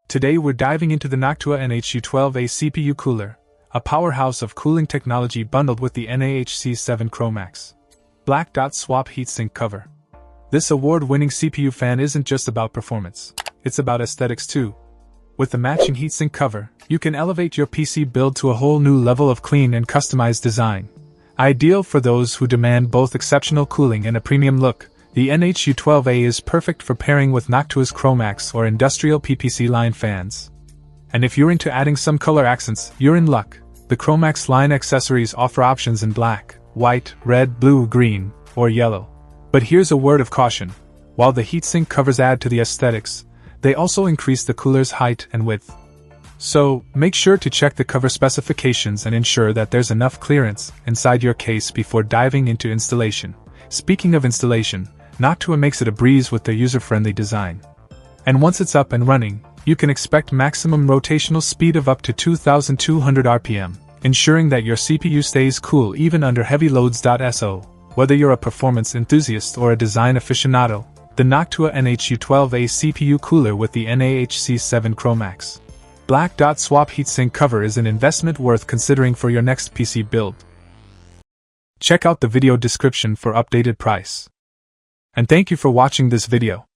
Today we're diving into the Noctua NH-U12A CPU cooler, a powerhouse of cooling technology bundled with the NAHC7 Chromax Black Dot Swap Heatsink cover. This award-winning CPU fan isn't just about performance, it's about aesthetics too. With the matching heatsink cover, you can elevate your PC build to a whole new level of clean and customized design. Ideal for those who demand both exceptional cooling and a premium look, the NH-U12A is perfect for pairing with Noctua's Chromax or industrial PPC line fans. And if you're into adding some color accents, you're in luck. The Chromax line accessories offer options in black, white, red, blue, green, or yellow. But here's a word of caution. While the heatsink covers add to the aesthetics, they also increase the cooler's height and width. So, make sure to check the cover specifications and ensure that there's enough clearance inside your case before diving into installation. Speaking of installation, Noctua makes it a breeze with their user-friendly design. And once it's up and running, you can expect maximum rotational speed of up to 2,200 RPM, ensuring that your CPU stays cool even under heavy loads. So, whether you're a performance enthusiast or a design aficionado, the Noctua NH-U12A CPU cooler with the NAHC7 Chromax Black Dot Swap Heatsink cover is an investment worth considering for your next PC build. Check out the video description for updated price. And thank you for watching this video.